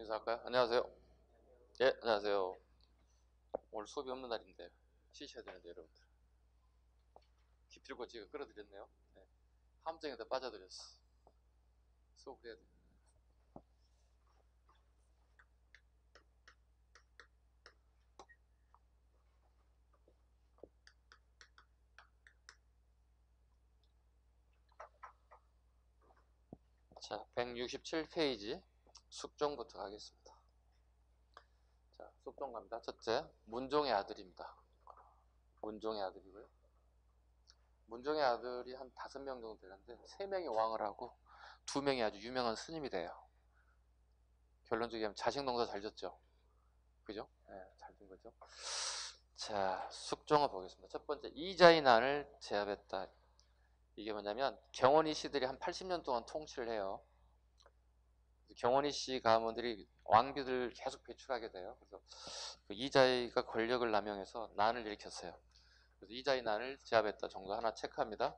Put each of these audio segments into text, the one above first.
인사할까요? 안녕하세요. 예, 안녕하세요. 오늘 수업이 없는 날인데 쉬셔야 되는데 여러분들. 기필고 지가 끌어들였네요. 네. 함정에다 빠져들였어. 수업을 해야 돼. 자, 167페이지 숙종부터 가겠습니다. 자, 숙종 갑니다. 첫째, 문종의 아들입니다. 문종의 아들이고요. 문종의 아들이 한 5명 정도 되는데 3명이 왕을 하고 2명이 아주 유명한 스님이 돼요. 결론적으로 하면 자식 농사 잘 졌죠. 그죠? 네, 잘 된 거죠. 자, 숙종을 보겠습니다. 첫 번째, 이자의 난을 제압했다. 이게 뭐냐면 경원이 씨들이 한 80년 동안 통치를 해요. 경원이 씨 가문들이 왕비들 계속 배출하게 돼요. 그래서 그 이자이가 권력을 남용해서 난을 일으켰어요. 그래서 이자의 난을 제압했다 정도 하나 체크합니다.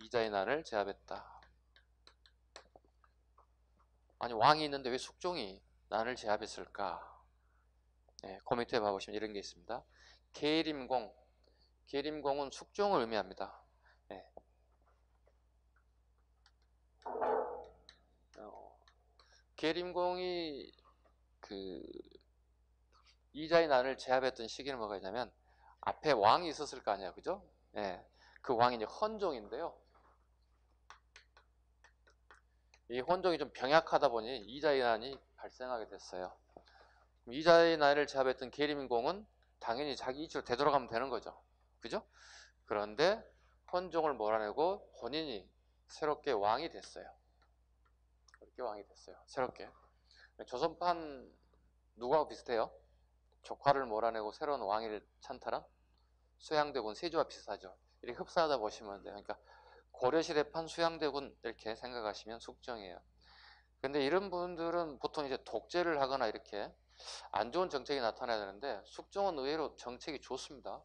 이자의 난을 제압했다. 아니, 왕이 있는데 왜 숙종이 난을 제압했을까? 네, 코멘트에 봐보시면 이런 게 있습니다. 계림공, 계림공은 숙종을 의미합니다. 네. 계림공이 그 이자의 난을 제압했던 시기는 뭐가 있냐면 앞에 왕이 있었을 거 아니야, 그죠? 예, 그 왕이 이제 헌종인데요. 이 헌종이 좀 병약하다 보니 이자의 난이 발생하게 됐어요. 이자의 난을 제압했던 계림공은 당연히 자기 이치로 되돌아가면 되는 거죠, 그죠? 그런데 헌종을 몰아내고 본인이 새롭게 왕이 됐어요. 새롭게 왕이 됐어요. 새롭게. 조선판 누구하고 비슷해요? 조카를 몰아내고 새로운 왕위를 찬탈한 수양대군 세조와 비슷하죠. 이렇게 흡사하다 보시면 돼요. 그러니까 고려시대판 수양대군 이렇게 생각하시면 숙종이에요. 근데 이런 분들은 보통 이제 독재를 하거나 이렇게 안 좋은 정책이 나타나야 되는데 숙종은 의외로 정책이 좋습니다.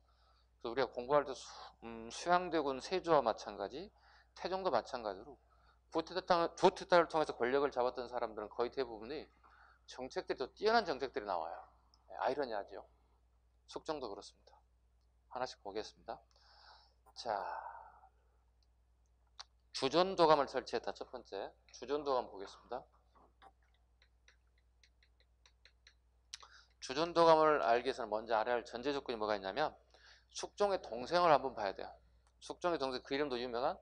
그래서 우리가 공부할 때 수양대군 세조와 마찬가지, 태종도 마찬가지로 구테타를 통해서 권력을 잡았던 사람들은 거의 대부분이 정책들이 더 뛰어난 정책들이 나와요. 아이러니하죠. 숙종도 그렇습니다. 하나씩 보겠습니다. 자, 주전도감을 설치했다. 첫 번째, 주전도감 보겠습니다. 주전도감을 알기 위해서는 먼저 알아야 할 전제 조건이 뭐가 있냐면 숙종의 동생을 한번 봐야 돼요. 숙종의 동생, 그 이름도 유명한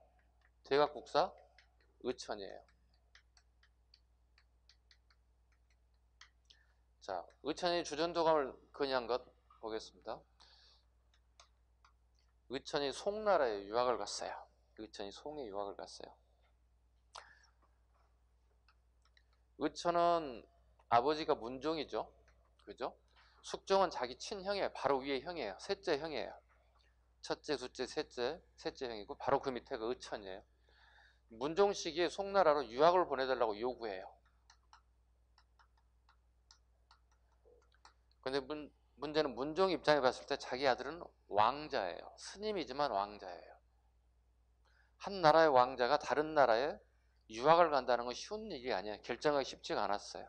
대각국사 의천이에요. 자, 의천이 주전도감을 건의한 것 보겠습니다. 의천이 송나라에 유학을 갔어요. 의천이 송에 유학을 갔어요. 의천은 아버지가 문종이죠. 그죠? 숙종은 자기 친형이에요. 바로 위에 형이에요. 셋째 형이에요. 첫째, 둘째, 셋째 형이고 바로 그 밑에가 의천이에요. 문종 시기에 송나라로 유학을 보내달라고 요구해요. 근데 문제는 문종 입장에 봤을 때 자기 아들은 왕자예요. 스님이지만 왕자예요. 한 나라의 왕자가 다른 나라에 유학을 간다는 건 쉬운 일이 아니에요. 결정하기 쉽지가 않았어요.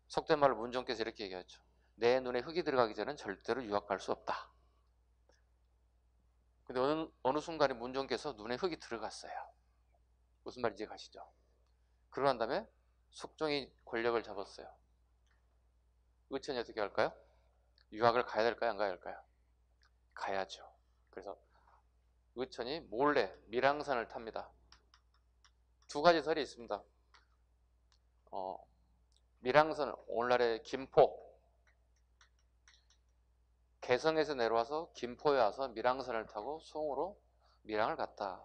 속된 말로 문종께서 이렇게 얘기하죠. 내 눈에 흙이 들어가기 전엔 절대로 유학 갈 수 없다. 근데 어느 순간에 문종께서 눈에 흙이 들어갔어요. 무슨 말인지 가시죠? 그러고 난 다음에 숙종이 권력을 잡았어요. 의천이 어떻게 할까요? 유학을 가야 될까요? 안 가야 할까요? 가야죠. 그래서 의천이 몰래 밀항선을 탑니다. 두 가지 설이 있습니다. 밀항선, 오늘날의 김포, 개성에서 내려와서 김포에 와서 밀항선을 타고 송으로 밀항을 갔다.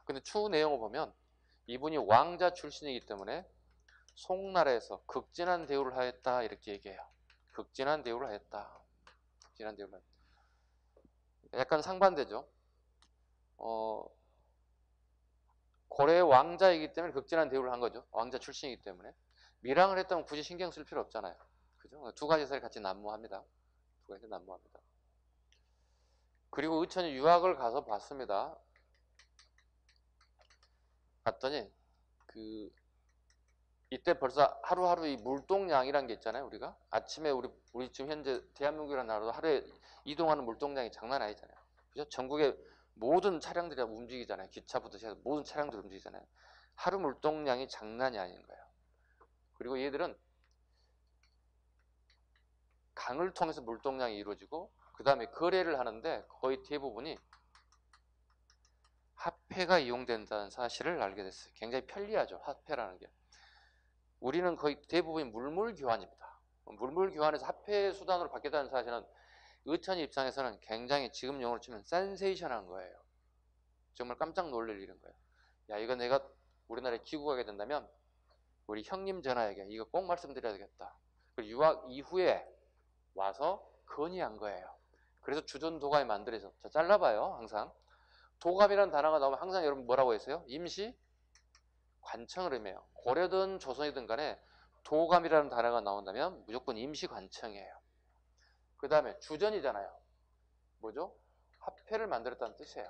근데 추후 내용을 보면 이분이 왕자 출신이기 때문에 송나라에서 극진한 대우를 하였다 이렇게 얘기해요. 극진한 대우를 하였다. 극진한 대우를 하였다. 약간 상반되죠. 고려의 왕자이기 때문에 극진한 대우를 한 거죠. 왕자 출신이기 때문에. 밀항을 했다면 굳이 신경 쓸 필요 없잖아요. 그죠? 두 가지 설이 같이 난무합니다. 두 가지 난무합니다. 그리고 의천이 유학을 가서 봤습니다. 봤더니 그 이때 벌써 하루하루 이 물동량이란 게 있잖아요. 우리가 아침에 우리 지금 현재 대한민국이라는 나라도 하루에 이동하는 물동량이 장난 아니잖아요. 그죠? 전국의 모든 차량들이 움직이잖아요. 기차부터 시작해서 모든 차량들이 움직이잖아요. 하루 물동량이 장난이 아닌 거예요. 그리고 얘들은 강을 통해서 물동량이 이루어지고 그 다음에 거래를 하는데 거의 대부분이 화폐가 이용된다는 사실을 알게 됐어요. 굉장히 편리하죠. 화폐라는 게. 우리는 거의 대부분이 물물 교환입니다. 물물 교환에서 화폐 수단으로 바뀌었다는 사실은 의천이 입장에서는 굉장히 지금 용어로 치면 센세이션한 거예요. 정말 깜짝 놀랄 일인 거예요. 야, 이거 내가 우리나라에 귀국하게 된다면 우리 형님 전화에게 이거 꼭 말씀드려야 되겠다. 그리고 유학 이후에 와서 건의한 거예요. 그래서 주전 도감이 만들어서 자, 잘라봐요. 항상 도감이라는 단어가 나오면 항상 여러분 뭐라고 했어요? 임시 관청을 의미해요. 고려든 조선이든 간에 도감이라는 단어가 나온다면 무조건 임시 관청이에요. 그 다음에 주전이잖아요. 뭐죠? 화폐를 만들었다는 뜻이에요.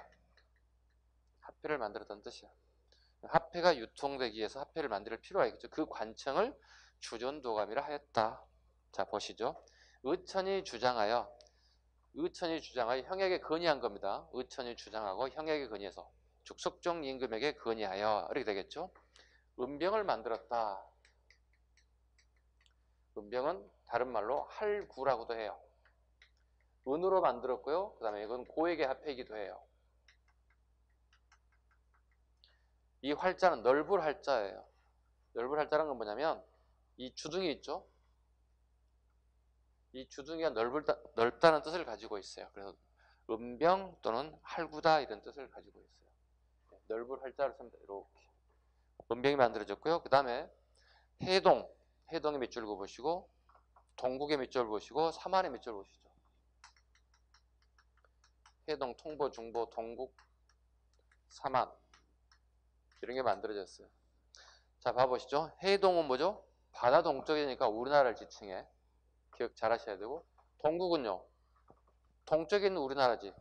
화폐를 만들었다는 뜻이에요. 화폐가 유통되기 위해서 화폐를 만들 필요가 있겠죠. 그 관청을 주전도감이라 하였다. 자, 보시죠. 의천이 주장하여 형에게 건의한 겁니다. 의천이 주장하고 형에게 건의해서 죽석종 임금에게 건의하여 이렇게 되겠죠. 은병을 만들었다. 은병은 다른 말로 할구라고도 해요. 은으로 만들었고요. 그 다음에 이건 고액의 화폐이기도 해요. 이 활자는 넓을 활자예요. 넓을 활자라는 건 뭐냐면 이 주둥이 있죠. 이 주둥이가 넓다는 뜻을 가지고 있어요. 그래서 은병 또는 할구다 이런 뜻을 가지고 있어요. 넓을 활자를 씁니다. 이렇게 은병이 만들어졌고요. 그 다음에 해동의 밑줄 보시고 동국의 밑줄 보시고 삼안의 밑줄 보시죠. 해동, 통보, 중보, 동국, 삼안 이런 게 만들어졌어요. 자, 봐보시죠. 해동은 뭐죠? 바다 동쪽이니까 우리나라를 지칭해. 기억 잘 하셔야 되고 동국은요. 동쪽에 있는 우리나라지.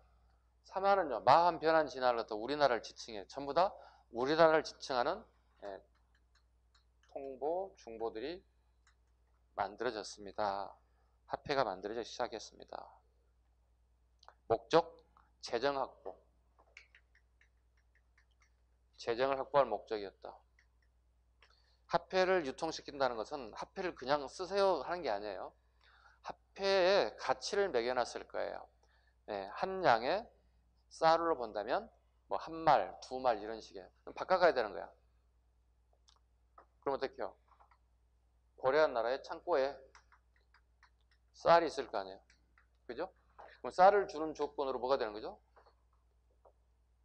삼안은요. 마한 변한 진화를 갖다 우리나라를 지칭해. 전부 다 우리나라를 지칭하는 통보, 중보들이 만들어졌습니다. 화폐가 만들어지기 시작했습니다. 목적, 재정 확보. 재정을 확보할 목적이었다. 화폐를 유통시킨다는 것은 화폐를 그냥 쓰세요 하는 게 아니에요. 화폐에 가치를 매겨놨을 거예요. 네, 한 양의 쌀로 본다면 뭐 한 말, 두 말 이런 식의 그럼 바꿔가야 되는 거야. 그럼 어떻게 해요? 고려한 나라의 창고에 쌀이 있을 거 아니에요. 그죠? 그럼 쌀을 주는 조건으로 뭐가 되는 거죠?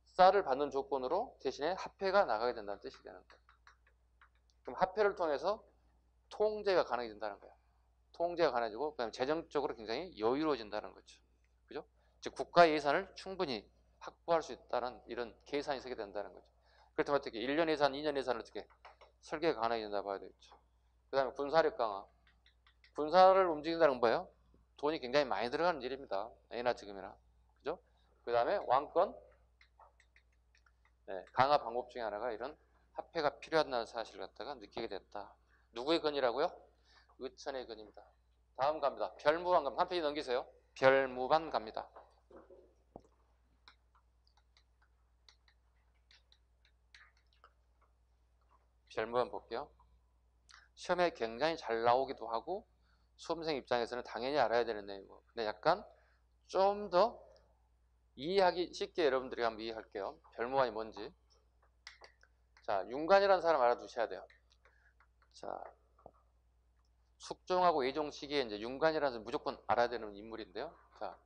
쌀을 받는 조건으로 대신에 화폐가 나가게 된다는 뜻이 되는 거예요. 그럼 화폐를 통해서 통제가 가능해진다는 거예요. 통제가 가능해지고 그다음에 재정적으로 굉장히 여유로워진다는 거죠. 그죠? 즉 국가 예산을 충분히 확보할 수 있다는 이런 계산이 서게 된다는 거죠. 그렇다면 어떻게 1년 예산, 2년 예산을 어떻게 설계가 가능해진다 봐야 되겠죠. 그 다음에 군사력 강화. 군사를 움직인다는 건 뭐예요? 돈이 굉장히 많이 들어가는 일입니다. A나 지금이나. 그죠? 그 다음에 왕권 강화 방법 중에 하나가 이런 화폐가 필요하다는 사실을 갖다가 느끼게 됐다. 누구의 건이라고요? 의천의 건입니다. 다음 갑니다. 별무반 갑니다. 한 페이지 넘기세요. 별무반 갑니다. 별무반 볼게요. 시험에 굉장히 잘 나오기도 하고 수험생 입장에서는 당연히 알아야 되는 내용이고 근데 약간 좀 더 이해하기 쉽게 여러분들이 한번 이해할게요. 별무반이 뭔지. 자, 윤관이라는 사람 알아두셔야 돼요. 자, 숙종하고 외종 시기에 이제 윤관이라는 사람 무조건 알아야 되는 인물인데요. 자,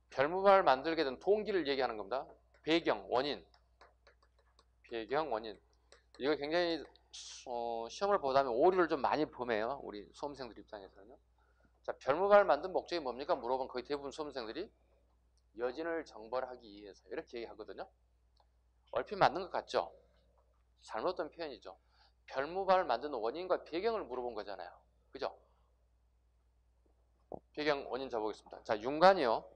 별무반을 만들게 된 동기를 얘기하는 겁니다. 배경, 원인. 배경, 원인. 이거 굉장히 시험을 보다면 오류를 좀 많이 범해요. 우리 수험생들 입장에서는요. 자, 별무반을 만든 목적이 뭡니까? 물어보면 거의 대부분 수험생들이 여진을 정벌하기 위해서 이렇게 얘기하거든요. 얼핏 맞는 것 같죠? 잘못된 표현이죠. 별무반을 만드는 원인과 배경을 물어본 거잖아요. 그죠? 배경 원인 잡아보겠습니다. 자, 윤관이요.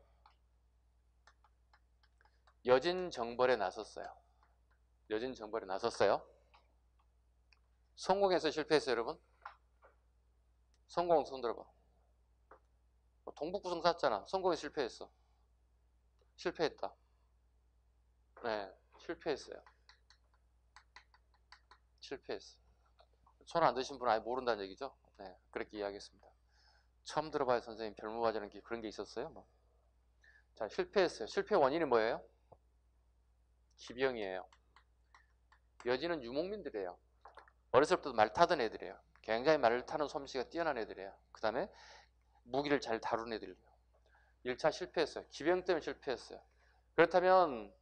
여진 정벌에 나섰어요. 여진 정벌에 나섰어요. 성공해서 실패했어요, 여러분? 성공 손 들어봐. 동북구성 샀잖아. 성공해 실패했어. 실패했다. 네, 실패했어요. 실패했어. 손 안 드신 분은 아예 모른다는 얘기죠. 네, 그렇게 이야기했습니다. 처음 들어봐요, 선생님. 별무바지는 그런 게 있었어요. 뭐. 자, 실패했어요. 실패 원인이 뭐예요? 기병이에요. 여진은 유목민들이에요. 어렸을 때도 말 타던 애들이에요. 굉장히 말을 타는 솜씨가 뛰어난 애들이에요. 그 다음에 무기를 잘 다루는 애들이에요. 1차 실패했어요. 기병 때문에 실패했어요. 그렇다면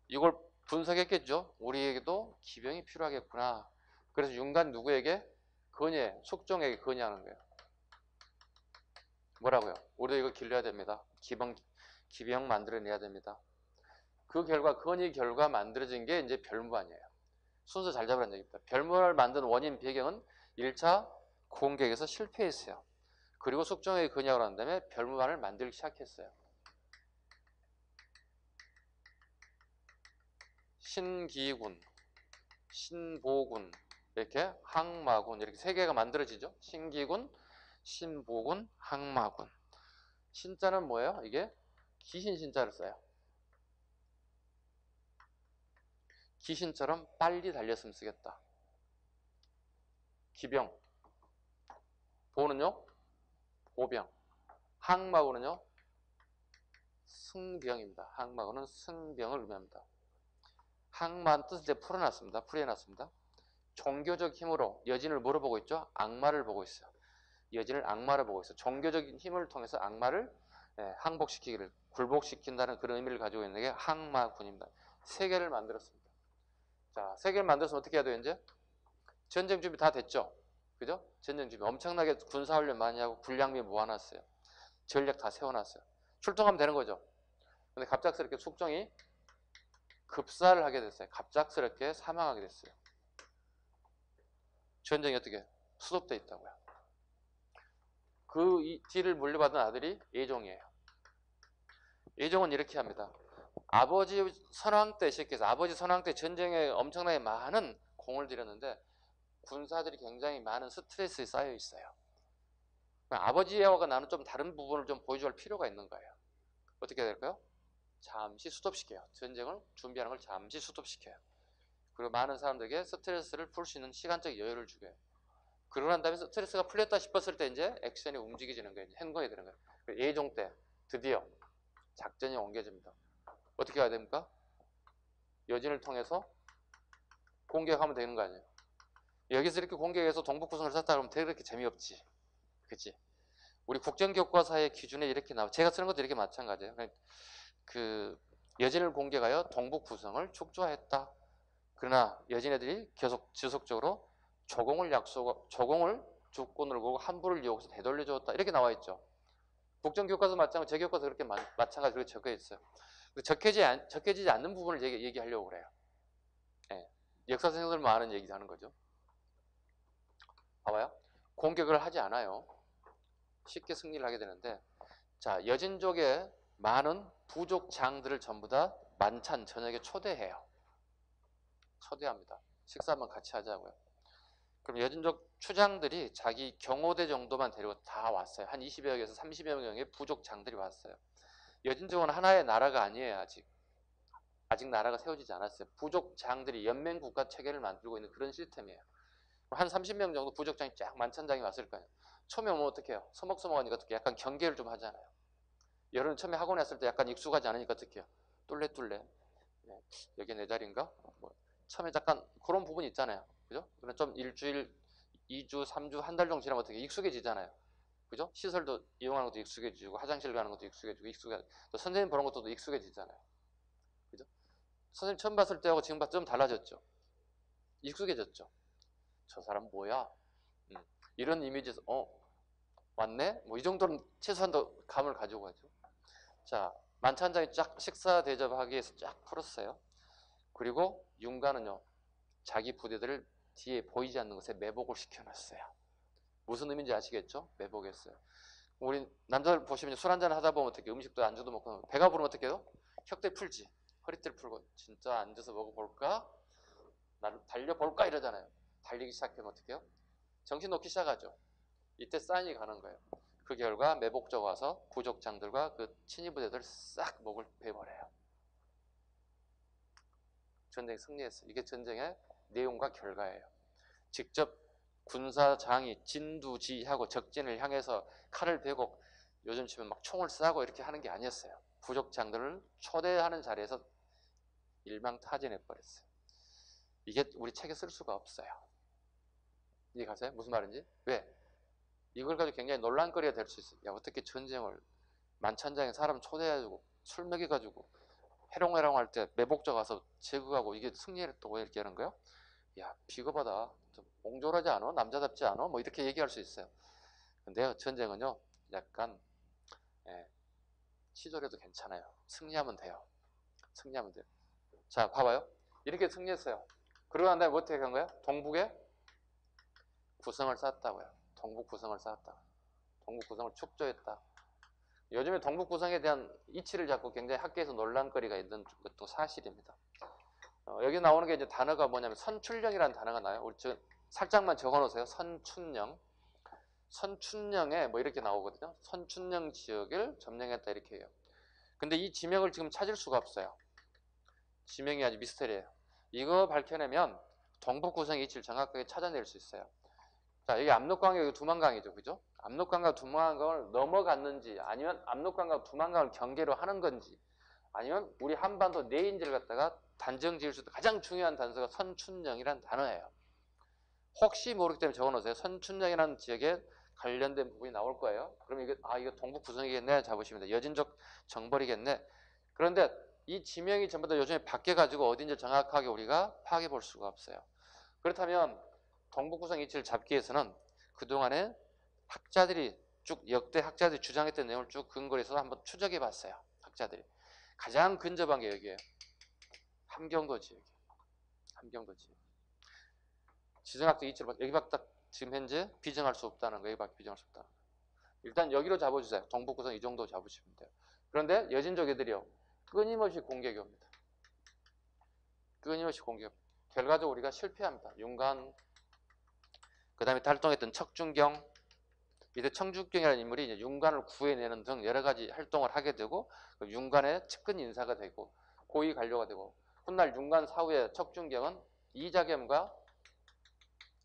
이걸 분석했겠죠. 우리에게도 기병이 필요하겠구나. 그래서 윤관 누구에게? 건예, 숙종에게 건의하는 거예요. 뭐라고요? 우리도 이거 길러야 됩니다. 기병 만들어내야 됩니다. 그 결과, 건의 결과 만들어진 게 이제 별무반이에요. 순서 잘 잡으라는 얘기입니다. 별무반을 만든 원인 배경은 1차 공격에서 실패했어요. 그리고 숙종에게 건의하고 난 다음에 별무반을 만들기 시작했어요. 신기군, 신보군, 이렇게 항마군, 이렇게 세 개가 만들어지죠. 신기군, 신보군, 항마군. 신자는 뭐예요? 이게 귀신 신자를 써요. 귀신처럼 빨리 달렸으면 쓰겠다. 기병. 보는요? 보병. 항마군은요? 승병입니다. 항마군은 승병을 의미합니다. 항마는 뜻을 이제 풀어놨습니다. 종교적 힘으로 여진을 뭐로 보고 있죠? 악마를 보고 있어요. 여진을 악마를 보고 있어요. 종교적인 힘을 통해서 악마를 항복시키기를, 굴복시킨다는 그런 의미를 가지고 있는 게 항마군입니다. 세 개를 만들었습니다. 자, 세 개를 만들었으면 어떻게 해야 돼요, 이제? 전쟁 준비 다 됐죠? 그죠? 전쟁 준비. 엄청나게 군사훈련 많이 하고 군량미 모아놨어요. 전략 다 세워놨어요. 출동하면 되는 거죠. 근데 갑작스럽게 숙종이 급사를 하게 됐어요. 갑작스럽게 사망하게 됐어요. 전쟁이 어떻게? 수습되어 있다고요. 그 뒤를 물려받은 아들이 예종이에요. 예종은 이렇게 합니다. 아버지 선왕 때 시작해서 아버지 선왕 때 전쟁에 엄청나게 많은 공을 들였는데 군사들이 굉장히 많은 스트레스에 쌓여 있어요. 아버지와 나는 좀 다른 부분을 좀 보여줄 필요가 있는 거예요. 어떻게 해야 될까요? 잠시 스톱시켜요. 전쟁을 준비하는 걸 잠시 스톱시켜요. 그리고 많은 사람들에게 스트레스를 풀 수 있는 시간적 여유를 주고요. 그러고 난 다음에 스트레스가 풀렸다 싶었을 때 이제 액션이 움직여지는 거예요. 행동이 되는 거예요. 예종 때 드디어 작전이 옮겨집니다. 어떻게 해야 됩니까? 여진을 통해서 공격하면 되는 거 아니에요. 여기서 이렇게 공격해서 동북구성을 샀다 그러면 되게 그렇게 재미없지. 그치? 우리 국정교과서의 기준에 이렇게 나와. 제가 쓰는 것도 이렇게 마찬가지예요. 그 여진을 공격하여 동북구성을 축조했다. 그러나 여진애들이 계속 지속적으로 조공을 주권으로 보고 함부를 이용해서 되돌려주었다. 이렇게 나와 있죠. 국정교과서 마찬가지, 제 교과서 그렇게 마찬가지로 그렇게 적혀 있어요. 적혀지지 않는 부분을 얘기하려고 그래요. 네. 역사 선생님들 많은 얘기 하는 거죠. 봐봐요. 공격을 하지 않아요. 쉽게 승리를 하게 되는데, 자, 여진족의 많은 부족장들을 전부 다 만찬 저녁에 초대해요. 초대합니다. 식사 한번 같이 하자고요. 그럼 여진족 추장들이 자기 경호대 정도만 데리고 다 왔어요. 한 20여 명에서 30여 명의 부족장들이 왔어요. 여진족은 하나의 나라가 아니에요. 아직 나라가 세워지지 않았어요. 부족장들이 연맹국가 체계를 만들고 있는 그런 시스템이에요. 한 30명 정도 부족장이 쫙 만찬장에 왔을 거예요. 처음에 오면 어떻게 해요? 서먹서먹하니까 어떻게 약간 경계를 좀 하잖아요. 여러분 처음에 학원에 왔을 때 약간 익숙하지 않으니까 어떻게 해요? 뚫레 네. 여기 내 자리인가? 뭐 처음에 약간 그런 부분이 있잖아요. 그죠? 그럼 좀 일주일, 2주, 3주, 한 달 정도 지나면 어떻게 익숙해지잖아요. 그죠? 시설도 이용하는 것도 익숙해지고 화장실 가는 것도 익숙해지고 또 선생님 보는 것도 익숙해지잖아요. 그죠? 선생님 처음 봤을 때하고 지금 봤을 때 좀 달라졌죠. 익숙해졌죠. 저 사람 뭐야? 이런 이미지에서 왔네? 뭐 이 정도는 최소한 더 감을 가지고 가죠. 자, 만찬장에 쫙 식사 대접하기 위해서 쫙 풀었어요. 그리고 윤가는요, 자기 부대들을 뒤에 보이지 않는 곳에 매복을 시켜놨어요. 무슨 의미인지 아시겠죠? 매복했어요. 우리 남자들 보시면 술 한잔 하다 보면 어떻게 음식도 안주도 먹고 배가 부르면 어떻게 해요? 혁대 풀지. 허리띠를 풀고 진짜 앉아서 먹어볼까? 나를 달려볼까? 이러잖아요. 달리기 시작하면 어떻게 해요? 정신 놓기 시작하죠. 이때 사인이 가는 거예요. 그 결과 매복적 와서 부족장들과 그 친위부대들 싹 목을 베버려요. 전쟁 승리했어요. 이게 전쟁의 내용과 결과예요. 직접 군사장이 진두지휘하고 적진을 향해서 칼을 베고 요즘 치면 막 총을 쏴고 이렇게 하는 게 아니었어요. 부족장들을 초대하는 자리에서 일망타진해버렸어요. 이게 우리 책에 쓸 수가 없어요. 이해가세요? 무슨 말인지? 왜? 이걸 가지고 굉장히 논란거리가 될 수 있어요. 야, 어떻게 전쟁을 만천장에 사람 초대해가지고 술 먹여가지고 해롱해롱 할 때 매복적 와서 제거하고 이게 승리했다고 이렇게 하는 거예요? 야, 비겁하다. 좀 옹졸하지 않아? 남자답지 않아? 뭐 이렇게 얘기할 수 있어요. 근데요, 전쟁은요, 약간 시절해도 괜찮아요. 승리하면 돼요. 승리하면 돼요. 자, 봐봐요. 이렇게 승리했어요. 그러고 난 다음에 어떻게 한 거예요? 동북에 구성을 쌓았다고요. 동북 구성을 쌓았다. 동북 구성을 축조했다. 요즘에 동북 구성에 대한 이치를 잡고 굉장히 학계에서 논란거리가 있는 것도 사실입니다. 여기 나오는 게 이제 단어가 뭐냐면 선춘령이라는 단어가 나요. 우리 살짝만 적어놓으세요. 선춘령. 선춘령에 뭐 이렇게 나오거든요. 선춘령 지역을 점령했다 이렇게 해요. 근데 이 지명을 지금 찾을 수가 없어요. 지명이 아주 미스터리예요. 이거 밝혀내면 동북 구성의 위치를 정확하게 찾아낼 수 있어요. 자, 여기 압록강이 여기 두만강이죠, 그죠? 압록강과 두만강을 넘어갔는지, 아니면 압록강과 두만강을 경계로 하는 건지, 아니면 우리 한반도 내인지를 갖다가 단정 지을 수 있는 가장 중요한 단서가 선춘령이라는 단어예요. 혹시 모르기 때문에 적어놓으세요. 선춘령이라는 지역에 관련된 부분이 나올 거예요. 그럼 이거 동북 구성이겠네 잡으시면 돼요. 여진족 정벌이겠네. 그런데 이 지명이 전부 다 요즘에 바뀌어가지고 어딘지 정확하게 우리가 파악해 볼 수가 없어요. 그렇다면 동북 구성 위치를 잡기 위해서는 그동안에 학자들이 쭉 역대 학자들이 주장했던 내용을 쭉 근거로 해서 한번 추적해 봤어요. 학자들이. 가장 근접한 게 여기에요. 함경도 지역이에요. 함경도 지역. 지정학적 위치를 여기밖에 지금 현재 비정할 수 없다는 거, 여기밖에 비정할 수 없다는 거. 일단 여기로 잡아주세요. 동북 구성 이 정도 잡으시면 돼요. 그런데 여진족 애들이요. 끊임없이 공격이 옵니다. 끊임없이 공격. 결과적으로 우리가 실패합니다. 윤관, 그 다음에 활동했던 척준경, 이때 청준경이라는 인물이 이제 윤관을 구해내는 등 여러 가지 활동을 하게 되고 윤관의 측근 인사가 되고 고위 관료가 되고 훗날 윤관 사후에 척준경은 이자겸과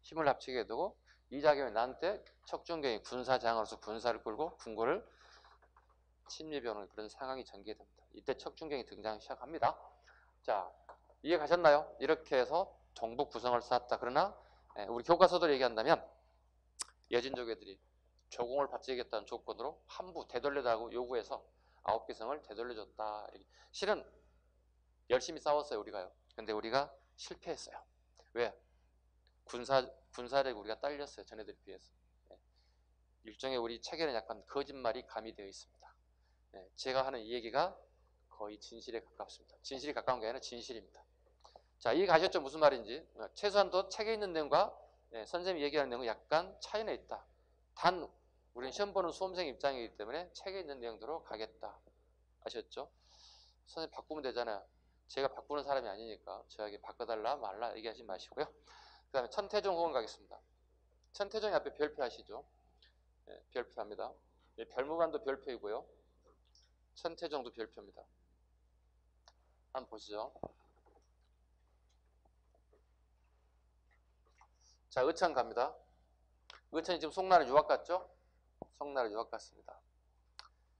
힘을 합치게 되고 이자겸이 나한테 척준경이 군사장으로서 군사를 끌고 궁궐을 침입해오는 그런 상황이 전개됩니다. 이때 척준경이 등장하기 시작합니다. 자, 이해 가셨나요? 이렇게 해서 동북 구성을 쌓았다. 그러나 우리 교과서대로 얘기한다면 여진족 애들이 조공을 바치겠다는 조건으로 함부 되돌려달라고 요구해서 9개 성을 되돌려줬다. 실은 열심히 싸웠어요, 우리가요. 근데 우리가 실패했어요. 왜? 군사력이 우리가 딸렸어요, 전애들에 비해서. 일종의 우리 체계는 약간 거짓말이 가미되어 있습니다. 제가 하는 이 얘기가 거의 진실에 가깝습니다. 진실이 가까운 게 아니라 진실입니다. 자, 이해 가셨죠? 무슨 말인지. 최소한 또 책에 있는 내용과 선생님이 얘기하는 내용은 약간 차이는 있다. 단 우리는 시험 보는 수험생 입장이기 때문에 책에 있는 내용대로 가겠다. 아셨죠? 선생님 바꾸면 되잖아요. 제가 바꾸는 사람이 아니니까 저에게 바꿔달라 말라 얘기하지 마시고요. 그 다음에 천태종 후원 가겠습니다. 천태종이 앞에 별표 하시죠. 별표합니다. 별무관도 별표이고요. 천태종도 별표입니다. 한번 보시죠. 자, 의천 갑니다. 의천이 지금 송나라 유학 갔죠? 송나라 유학 갔습니다.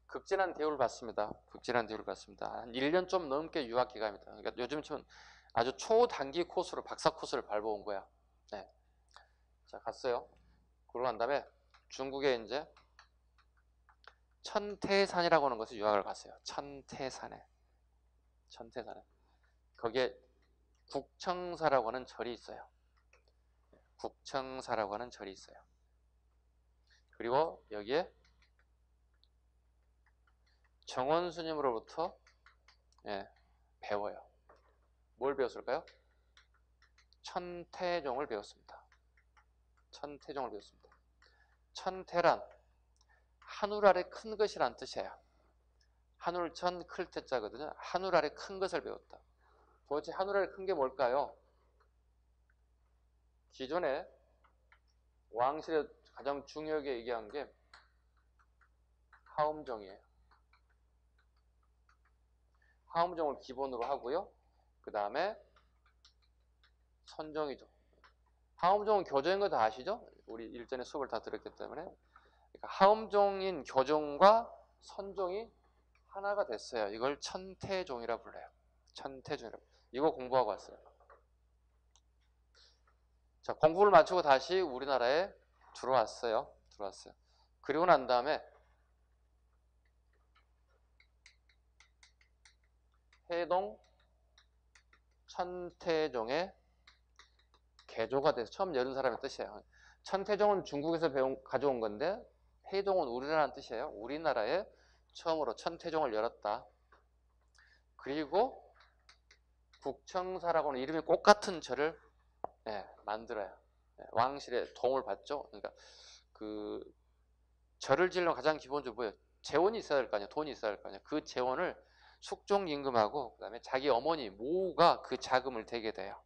극진한 대우를 받습니다. 극진한 대우를 받습니다. 한 1년 좀 넘게 유학 기간입니다. 그러니까 요즘처럼 아주 초단기 코스로 박사 코스를 밟아온 거야. 네. 자, 갔어요. 그러고 난 다음에 중국에 이제 천태산이라고 하는 곳에 유학을 갔어요. 천태산에. 거기에 국청사라고 하는 절이 있어요. 국청사라고 하는 절이 있어요. 그리고 여기에 정원 스님으로부터 배워요. 뭘 배웠을까요? 천태종을 배웠습니다. 천태종을 배웠습니다. 천태란 하늘 아래 큰 것이란 뜻이에요. 하늘천 클 태자거든요. 하늘 아래 큰 것을 배웠다. 도대체 하늘 아래 큰 게 뭘까요? 기존에 왕실에 가장 중요하게 얘기한 게 하음정이에요. 하음정을 기본으로 하고요. 그 다음에 선정이죠. 하음종은 교정인 거 다 아시죠? 우리 일전에 수업을 다 들었기 때문에. 그러니까 하음종인 교정과 선종이 하나가 됐어요. 이걸 천태종이라 불러요. 천태종이라. 이거 공부하고 왔어요. 자, 공부를 마치고 다시 우리나라에 들어왔어요. 그리고 난 다음에 해동 천태종의 개조가 돼서 처음 열은 사람의 뜻이에요. 천태종은 중국에서 가져온 건데 해동은 우리나라는 뜻이에요. 우리나라에 처음으로 천태종을 열었다. 그리고 국청사라고는 이름이 꼭 같은 절을 만들어요. 왕실의 도움을 받죠. 그러니까 그 절을 지으려면 가장 기본적으로 뭐예요? 재원이 있어야 될 거 아니에요. 돈이 있어야 될 거 아니에요. 그 재원을 숙종임금하고 그다음에 자기 어머니 모우가 그 자금을 대게 돼요.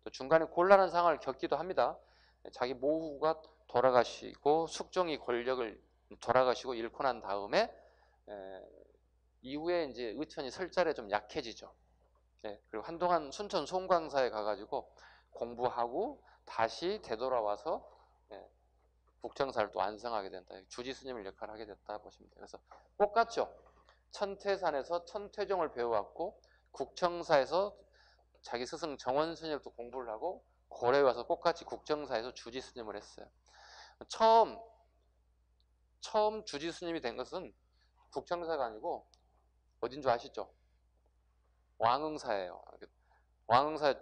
또 중간에 곤란한 상황을 겪기도 합니다. 자기 모우가 돌아가시고 숙종이 권력을 돌아가시고 잃고 난 다음에 이후에 이제 의천이 설달에 좀 약해지죠. 그리고 한동안 순천 송광사에 가가지고 공부하고 다시 되돌아와서 국청사를 또 완성하게 된다. 주지 스님을 역할을 하게 됐다 보시면 돼요. 그래서 똑같죠. 천태산에서 천태종을 배워왔고 국청사에서 자기 스승 정원 스님을 또 공부를 하고 고려에 와서 똑같이 국정사에서 주지 스님을 했어요. 처음 주지 스님이 된 것은 국청사가 아니고 어딘 줄 아시죠? 왕응사예요. 왕응사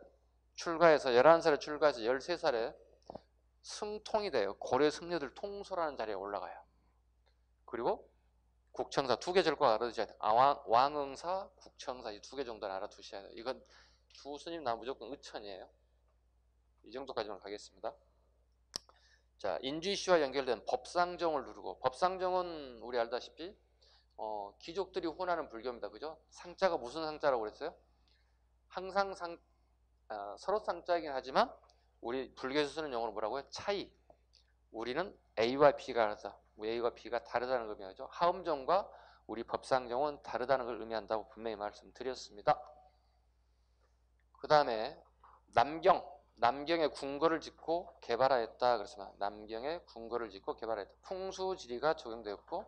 출가해서 11살에 출가해서 13살에 승통이 돼요. 고려 승려들 통솔하는 자리에 올라가요. 그리고 국청사 2개 절거 알아두셔야 돼요. 왕응사, 국청사 이 2개 정도는 알아두셔야 돼요. 이건 두 스님 나 무조건 의천이에요. 이 정도까지만 가겠습니다. 자, 인주이슈와 연결된 법상정을 누르고, 법상정은 우리 알다시피 귀족들이 혼하는 불교입니다. 그죠? 상자가 무슨 상자라고 그랬어요? 항상 서로 상자이긴 하지만 우리 불교에서 쓰는 용어로 뭐라고요? 차이. 우리는 A와 B가 다르다. A와 B가 다르다는 걸 의미하죠. 하음정과 우리 법상정은 다르다는 걸 의미한다고 분명히 말씀드렸습니다. 그 다음에 남경에 궁궐을 짓고 개발하였다. 그래서 남경에 궁궐을 짓고 개발하였다. 풍수지리가 적용되었고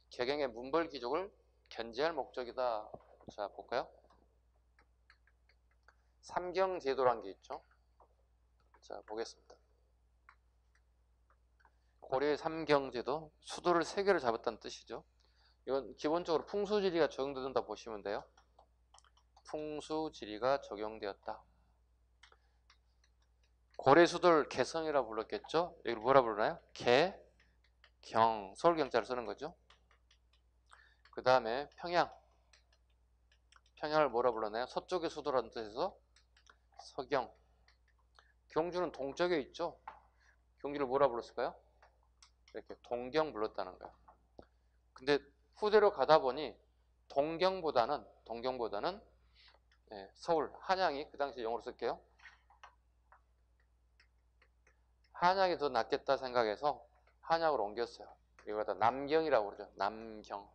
개경의 문벌귀족을 견제할 목적이다. 자, 볼까요? 삼경제도란 게 있죠. 자, 보겠습니다. 고려의 삼경제도, 수도를 3개를 잡았다는 뜻이죠. 이건 기본적으로 풍수지리가 적용된다 보시면 돼요. 풍수지리가 적용되었다. 고려 수도를 개성이라 불렀겠죠. 여기 뭐라 부르나요? 개경, 서울경자를 쓰는 거죠. 그 다음에 평양을 뭐라 불렀나요? 서쪽의 수도라는 뜻에서 서경. 경주는 동쪽에 있죠. 경주를 뭐라 불렀을까요? 이렇게 동경 불렀다는 거예요. 근데 후대로 가다 보니 동경보다는 서울, 한양이 그 당시 영어로 쓸게요. 한양이 더 낫겠다 생각해서 한양으로 옮겼어요. 이거 갖다 남경이라고 그러죠. 남경.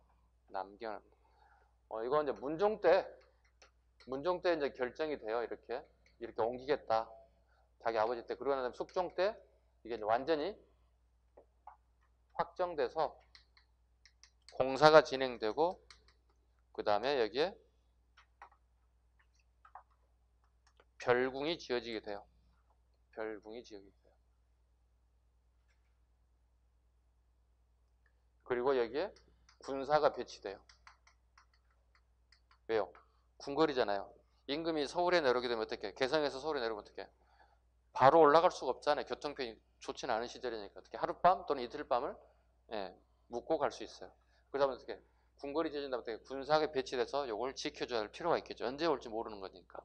이거 이제 문종 때 이제 결정이 돼요. 이렇게 옮기겠다. 자기 아버지 때. 그러고 난 다음에 숙종 때 이게 이제 완전히 확정돼서 공사가 진행되고 그 다음에 여기에 별궁이 지어지게 돼요. 그리고 여기에 군사가 배치돼요. 왜요? 궁궐이잖아요. 임금이 서울에 내려오게 되면 어떻게? 개성에서 서울에 내려오면 어떻게? 바로 올라갈 수가 없잖아요. 교통편이 좋지는 않은 시절이니까 어떻게 하룻밤 또는 이틀밤을 묵고 갈 수 있어요. 그러다 보면 어떻게? 궁궐이 지어진다면 어떻게? 군사가 배치돼서 이걸 지켜줘야 할 필요가 있겠죠. 언제 올지 모르는 거니까.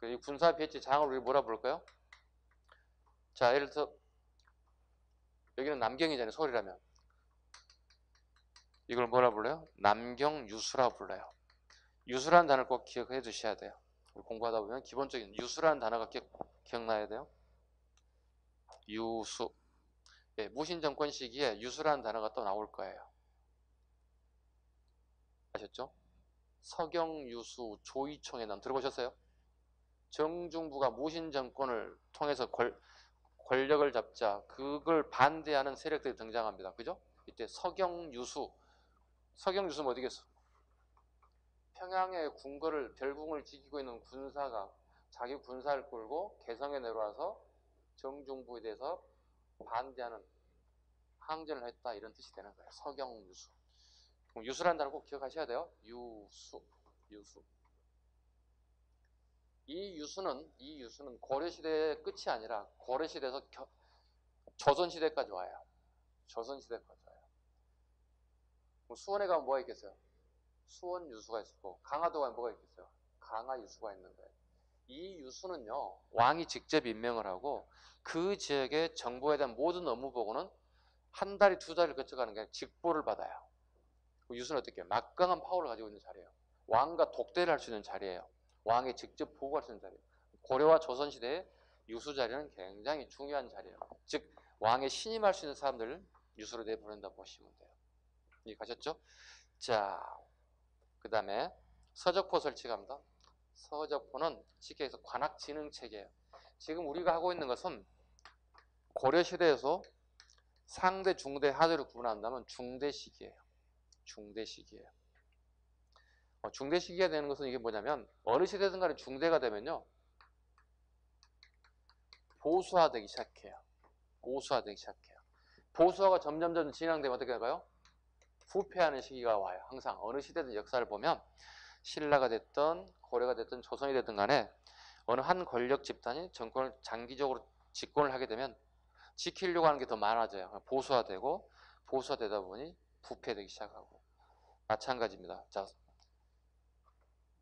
이 군사 배치 장을 우리 뭐라 부를까요? 자, 예를 들어서 여기는 남경이잖아요. 서울이라면. 이걸 뭐라 불러요? 남경유수라 불러요. 유수라는 단어를 꼭 기억해 두셔야 돼요. 공부하다 보면 기본적인 유수라는 단어가 기억나야 돼요. 유수. 예, 무신정권 시기에 유수라는 단어가 또 나올 거예요. 아셨죠? 서경유수 조이총회 난 들어보셨어요? 정중부가 무신정권을 통해서 권력을 잡자 그걸 반대하는 세력들이 등장합니다. 그죠? 이때 서경유수. 서경유수는 어디겠어? 평양의 궁궐을 별궁을 지키고 있는 군사가 자기 군사를 끌고 개성에 내려와서 정중부에 대해서 반대하는 항전을 했다 이런 뜻이 되는 거예요. 서경유수. 그럼 유수라는 단어 꼭 기억하셔야 돼요. 유수. 이 유수는 고려시대의 끝이 아니라 고려시대에서 조선시대까지 와요. 조선시대까지 와요. 수원에 가면 뭐가 있겠어요? 수원 유수가 있고 강화도 가면 뭐가 있겠어요? 강화 유수가 있는 거예요. 이 유수는요 왕이 직접 임명을 하고 그 지역의 정부에 대한 모든 업무 보고는 한 달이 두 달을 거쳐가는 게 직보를 받아요. 유수는 어떻게 해요? 막강한 파워를 가지고 있는 자리예요. 왕과 독대를 할 수 있는 자리예요. 왕에 직접 보고할 수 있는 자리예요. 고려와 조선시대의 유수 자리는 굉장히 중요한 자리예요. 즉 왕에 신임할 수 있는 사람들을 유수로 내보낸다 보시면 돼요. 이해 가셨죠? 자, 그 다음에 서적포 설치갑니다. 서적포는 쉽게 해서 관학진흥체계예요. 지금 우리가 하고 있는 것은 고려시대에서 상대, 중대, 하대로 구분한다면 중대시기예요. 중대시기예요. 중대시기가 되는 것은 이게 뭐냐면 어느 시대든 간에 중대가 되면요 보수화되기 시작해요. 보수화되기 시작해요. 보수화가 점점 진행되면 어떻게 될까요? 부패하는 시기가 와요. 항상 어느 시대든 역사를 보면 신라가 됐든 고려가 됐든 조선이 됐든 간에 어느 한 권력 집단이 정권을 장기적으로 집권을 하게 되면 지키려고 하는 게 더 많아져요. 보수화되고 보수화되다 보니 부패되기 시작하고 마찬가지입니다. 자,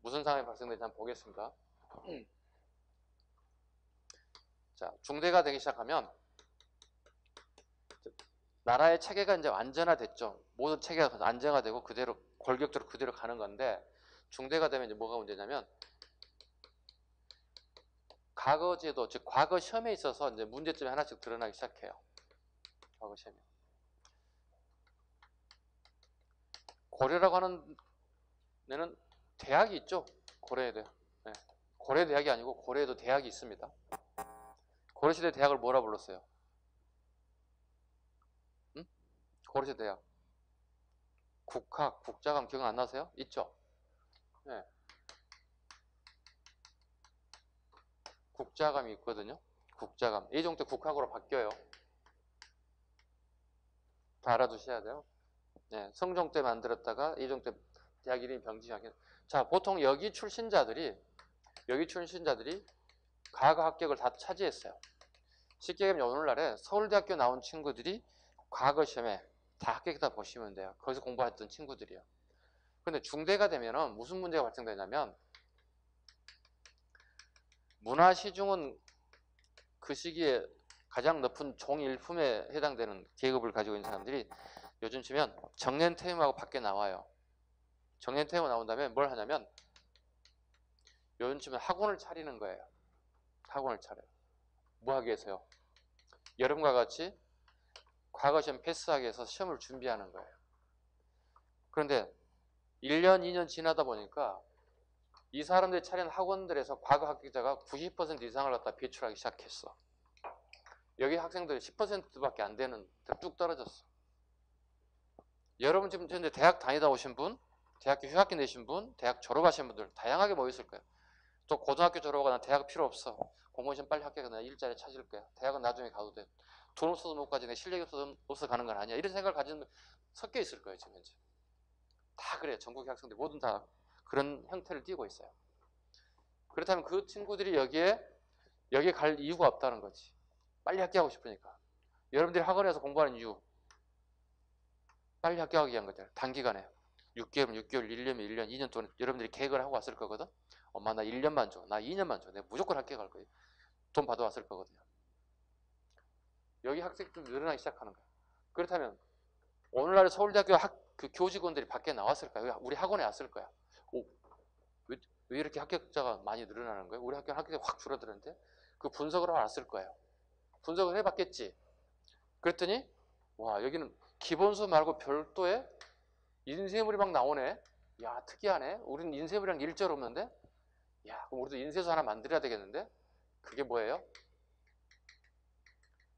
무슨 상황이 발생되는지 한번 보겠습니다. 자, 중대가 되기 시작하면 나라의 체계가 이제 안전화됐죠. 모든 체계가 안정화되고 그대로 골격대로 그대로 가는 건데 중대가 되면 이제 뭐가 문제냐면 과거 제도, 즉 과거 시험에 있어서 이제 문제점이 하나씩 드러나기 시작해요. 과거 시험에. 고려라고 하는 데는 대학이 있죠. 고려에도. 네. 고려 대학이 아니고 고려에도 대학이 있습니다. 고려시대 대학을 뭐라 불렀어요? 응? 고려시대 대학. 국학, 국자감 기억 안 나세요? 있죠? 네. 국자감이 있거든요. 국자감. 예종 때 국학으로 바뀌어요. 다 알아두셔야 돼요. 네. 성종 때 만들었다가 예종 때 대학 이름이 병지학교. 자, 보통 여기 출신자들이 과거 합격을 다 차지했어요. 쉽게 얘기하면 오늘날에 서울대학교 나온 친구들이 과거 시험에 다 합격했다 보시면 돼요. 거기서 공부했던 친구들이요. 근데 중대가 되면은 무슨 문제가 발생되냐면 문화시중은 그 시기에 가장 높은 종일품에 해당되는 계급을 가지고 있는 사람들이 요즘 치면 정년퇴임하고 밖에 나와요. 정년퇴임하고 나온 다음에 뭘 하냐면 요즘 치면 학원을 차리는 거예요. 학원을 차려요. 뭐 하기 위해서요? 여러분과 같이 과거 시험 패스하기 위해서 시험을 준비하는 거예요. 그런데 1년, 2년 지나다 보니까 이 사람들이 차린 학원들에서 과거 합격자가 90% 이상을 갖다 배출하기 시작했어. 여기 학생들이 10%밖에 안 되는 뚝 떨어졌어. 여러분 지금 현재 대학 다니다 오신 분, 대학교 휴학기 내신 분, 대학 졸업하신 분들 다양하게 모였을 거예요. 또 고등학교 졸업하거나 대학 필요 없어. 공무원 시험 빨리 합격해서 일자리 찾을 거야. 대학은 나중에 가도 돼. 돈 없어서 못 가지. 내 실력이 없어서 가는 건 아니야. 이런 생각을 가지는 섞여 있을 거예요. 지금 현재. 다 그래요. 전국의 학생들 모든 다 그런 형태를 띠고 있어요. 그렇다면 그 친구들이 여기에 갈 이유가 없다는 거지. 빨리 합격하고 싶으니까. 여러분들이 학원에서 공부하는 이유 빨리 합격하기 위한 거잖아요. 단기간에 6개월, 1년, 1년, 2년 동안 여러분들이 계획을 하고 왔을 거거든. 엄마 나 1년만 줘. 나 2년만 줘. 내가 무조건 합격할 거예요. 돈 받아왔을 거거든요. 여기 학생들이 늘어나기 시작하는 거예요. 그렇다면 오늘날 서울대학교 그 교직원들이 밖에 나왔을까요? 우리 학원에 왔을 거야. 왜 이렇게 합격자가 많이 늘어나는 거예요? 우리 학교 합격자가 확 줄어드는데? 그 분석을 해봤을 거예요. 분석을 해봤겠지. 그랬더니 와, 여기는 기본수 말고 별도의 인쇄물이 막 나오네. 야, 특이하네. 우리는 인쇄물이랑 일절 없는데. 야, 그럼 우리도 인쇄소 하나 만들어야 되겠는데. 그게 뭐예요?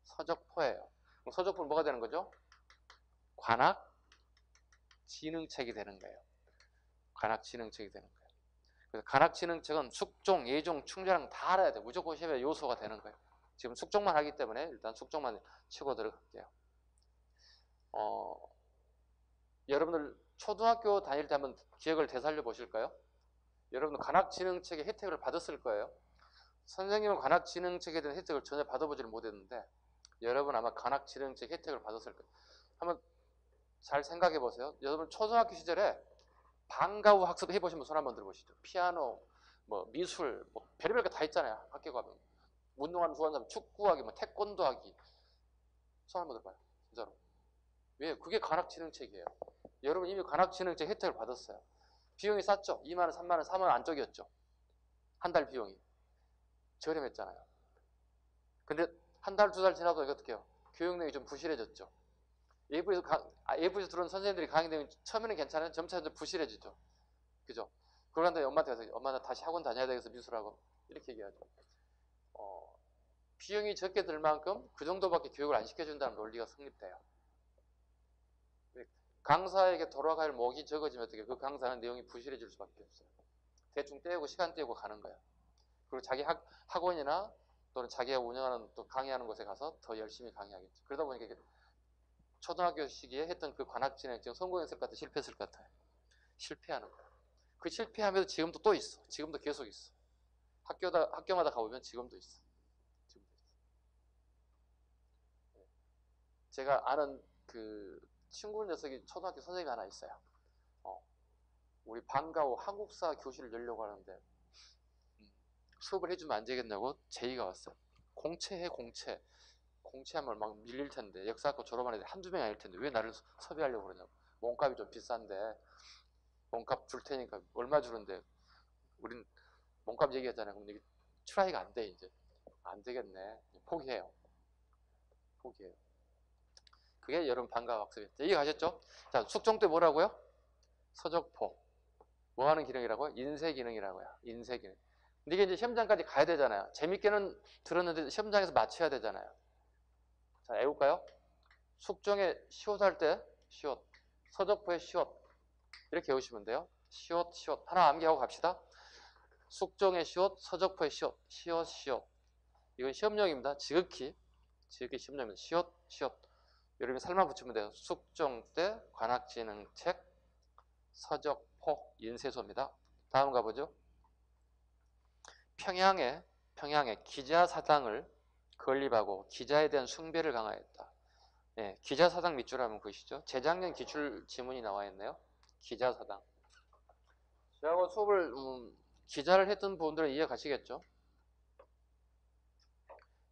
서적포예요. 그럼 서적포는 뭐가 되는 거죠? 관악 지능책이 되는 거예요. 관악 지능책이 되는 거예요. 그래서 관악 지능책은 숙종, 예종, 충자랑 다 알아야 돼요. 무조건 시험의 요소가 되는 거예요. 지금 숙종만 하기 때문에 일단 숙종만 치고 들어갈게요. 여러분들 초등학교 다닐 때 한번 기억을 되살려 보실까요? 여러분들 관악지능책의 혜택을 받았을 거예요. 선생님은 관악지능책에 대한 혜택을 전혀 받아보지를 못했는데 여러분 아마 관악지능책 혜택을 받았을 거예요. 한번 잘 생각해 보세요. 여러분 초등학교 시절에 방과 후 학습 해보신 분 손 한번 들어보시죠. 피아노, 뭐 미술, 뭐 별의별 거 다 있잖아요. 학교 가면 운동하는 좋아하는 사람 축구하기, 뭐 태권도 하기. 손 한번 들어봐요. 진짜로. 왜? 그게 관악지능책이에요. 여러분 이미 관악지능책 혜택을 받았어요. 비용이 쌌죠? 2만 원, 3만 원, 4만 원 안쪽이었죠. 한 달 비용이. 저렴했잖아요. 근데 한 달, 두 달 지나도 어떻게 해요? 교육 내용이 좀 부실해졌죠. 예부에서 들어온 선생님들이 강의 내용이 처음에는 괜찮아요. 점차 부실해지죠. 그죠? 그러고 난 엄마한테 가서 엄마 나 다시 학원 다녀야 되겠어 미술학원. 이렇게 얘기하죠. 비용이 적게 들 만큼 그 정도밖에 교육을 안 시켜준다는 논리가 성립돼요. 강사에게 돌아갈 목이 적어지면 어떻게 그 강사는 내용이 부실해질 수밖에 없어요. 대충 떼고 시간 떼고 가는 거예요. 그리고 자기 학원이나 또는 자기가 운영하는 또 강의하는 곳에 가서 더 열심히 강의하겠죠. 그러다 보니까 초등학교 시기에 했던 그 관악진행증 성공했을 것 같아요? 실패했을 것 같아요? 실패하는 거예요. 그 실패하면서 지금도 또 있어. 지금도 계속 있어. 학교마다 가보면 지금도 있어. 제가 아는 그 친구 녀석이 초등학교 선생님이 하나 있어요. 우리 방과 후 한국사 교실을 열려고 하는데 수업을 해주면 안 되겠냐고 제의가 왔어요. 공채해 공채. 공채하면 막 밀릴 텐데 역사학과 졸업한 애들 한두 명이 아닐 텐데 왜 나를 섭외하려고 그러냐고. 몸값이 좀 비싼데 몸값 줄 테니까 얼마 주는데 우린 몸값 얘기했잖아요. 그럼 이게 트라이가 안 돼 이제. 안 되겠네. 포기해요. 포기해요. 그게 여러분 방과 학습이에요. 이해가셨죠? 자, 숙종 때 뭐라고요? 서적포. 뭐 하는 기능이라고요? 인쇄 기능이라고요. 인쇄 기능. 근데 이게 이제 시험장까지 가야 되잖아요. 재밌게는 들었는데 시험장에서 맞춰야 되잖아요. 자, 해볼까요? 숙종에 시옷 할 때 시옷, 서적포에 시옷 이렇게 외우시면 돼요. 시옷, 시옷 하나 암기하고 갑시다. 숙종에 시옷, 서적포에 시옷, 시옷, 시옷. 이건 시험용입니다. 지극히 시험용입니다. 시옷, 시옷. 여러분이 살만 붙이면 돼요. 숙종 때 관악지능책, 서적포, 인쇄소입니다. 다음 가보죠. 평양에 기자사당을 건립하고 기자에 대한 숭배를 강화했다. 예, 기자사당 밑줄 하면 보이시죠? 재작년 기출지문이 나와 있네요. 기자사당. 저하고 수업을 기자를 했던 분들은 이해 가시겠죠?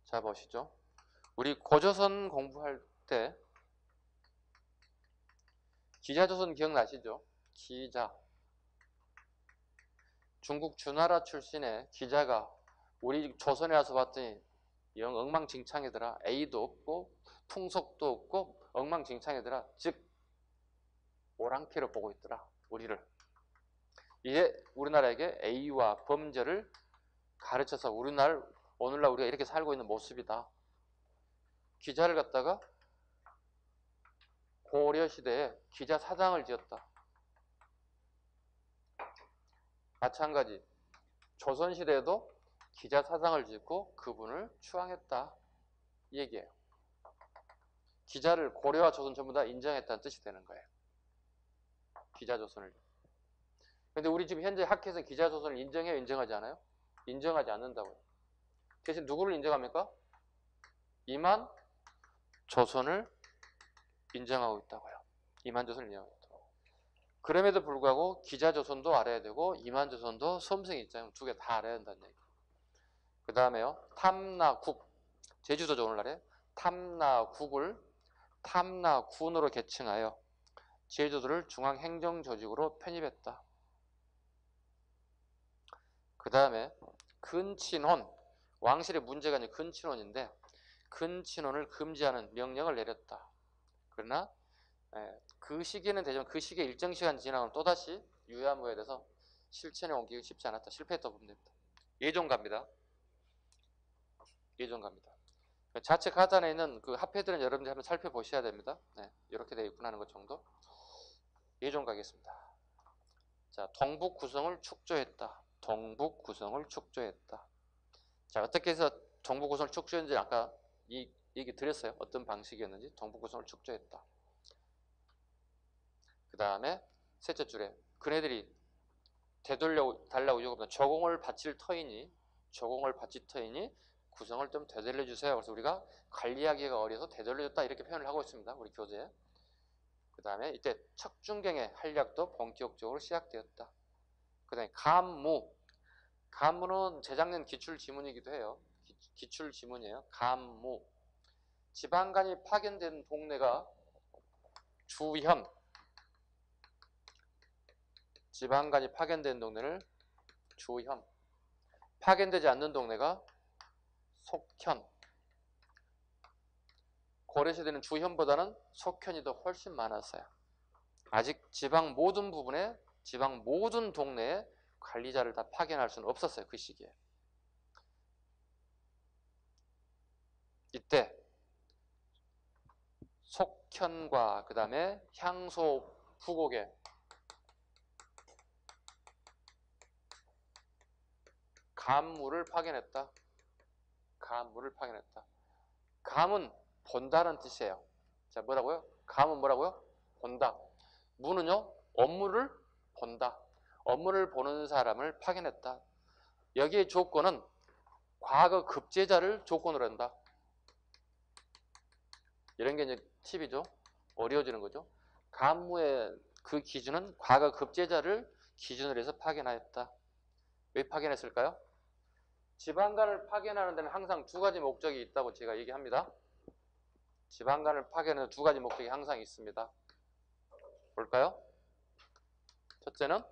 자 보시죠. 우리 고조선 공부할 때 기자조선 기억나시죠? 기자. 중국 주나라 출신의 기자가 우리 조선에 와서 봤더니 영 엉망진창이더라. A도 없고 풍속도 없고 엉망진창이더라. 즉 오랑캐로 보고 있더라. 우리를. 이제 우리나라에게 A와 범죄를 가르쳐서 오늘날 우리가 이렇게 살고 있는 모습이다. 기자를 갖다가 고려시대에 기자사당을 지었다. 마찬가지 조선시대에도 기자사당을 짓고 그분을 추앙했다. 이 얘기예요. 기자를 고려와 조선 전부 다 인정했다는 뜻이 되는 거예요. 기자조선을. 근데 우리 지금 현재 학회에서 기자조선을 인정해요? 인정하지 않아요? 인정하지 않는다고요. 대신 누구를 인정합니까? 이만 조선을 인정하고 있다고요. 이만 조선을 인정하고 있다고. 그럼에도 불구하고 기자조선도 알아야 되고 이만조선도 수험생 입장 두 개 다 알아야 된다는 얘기예요. 그 다음에요. 탐나국. 제주도죠 오늘날에. 탐나국을 탐나군으로 계층하여 제주도를 중앙행정조직으로 편입했다. 그 다음에 근친혼. 왕실의 문제가 이제 근친혼인데 근친혼을 금지하는 명령을 내렸다. 그러나 그 시기는 되지만 그 시기에 일정 시간 지나면 또다시 유야무에 대해서 실천에 옮기기 쉽지 않았다. 실패했다고 보면 됩니다. 예종갑니다. 예종갑니다. 좌측 하단에 있는 그 합해들은 여러분들이 한번 살펴보셔야 됩니다. 이렇게 되어 있구나 하는 것 정도. 예종가겠습니다. 자, 동북 구성을 축조했다. 동북 구성을 축조했다. 자, 어떻게 해서 동북 구성을 축조했는지 아까 이 얘기 드렸어요. 어떤 방식이었는지. 동북 구성을 축조했다. 그 다음에 셋째 줄에 그네들이 되돌려 달라고 요구합니다. 조공을 바칠 터이니 구성을 좀 되돌려 주세요. 그래서 우리가 관리하기가 어려서 되돌려줬다 이렇게 표현을 하고 있습니다. 우리 교재에. 그 다음에 이때 척중경의 활약도 본격적으로 시작되었다. 그 다음에 간무는 재작년 기출지문이기도 해요. 기출지문이에요. 간무. 지방간이 파견된 동네가 주현. 지방간이 파견된 동네를 주현. 파견되지 않는 동네가 속현. 고려시대는 주현보다는 속현이 더 훨씬 많았어요. 아직 지방 모든 부분에 지방 모든 동네에 관리자를 다 파견할 수는 없었어요. 그 시기에. 이때 속현과 그 다음에 향소 부곡에 간무를 파견했다. 간무를 파견했다. 감은 본다는 뜻이에요. 자, 뭐라고요? 감은 뭐라고요? 본다. 무는요? 업무를 본다. 업무를 보는 사람을 파견했다. 여기에 조건은 과거 급제자를 조건으로 한다. 이런 게 이제 팁이죠. 어려워지는 거죠. 간무의 그 기준은 과거 급제자를 기준으로 해서 파견하였다. 왜 파견했을까요? 지방간을 파견하는 데는 항상 두 가지 목적이 있다고 제가 얘기합니다. 지방간을 파견하는 두 가지 목적이 항상 있습니다. 볼까요? 첫째는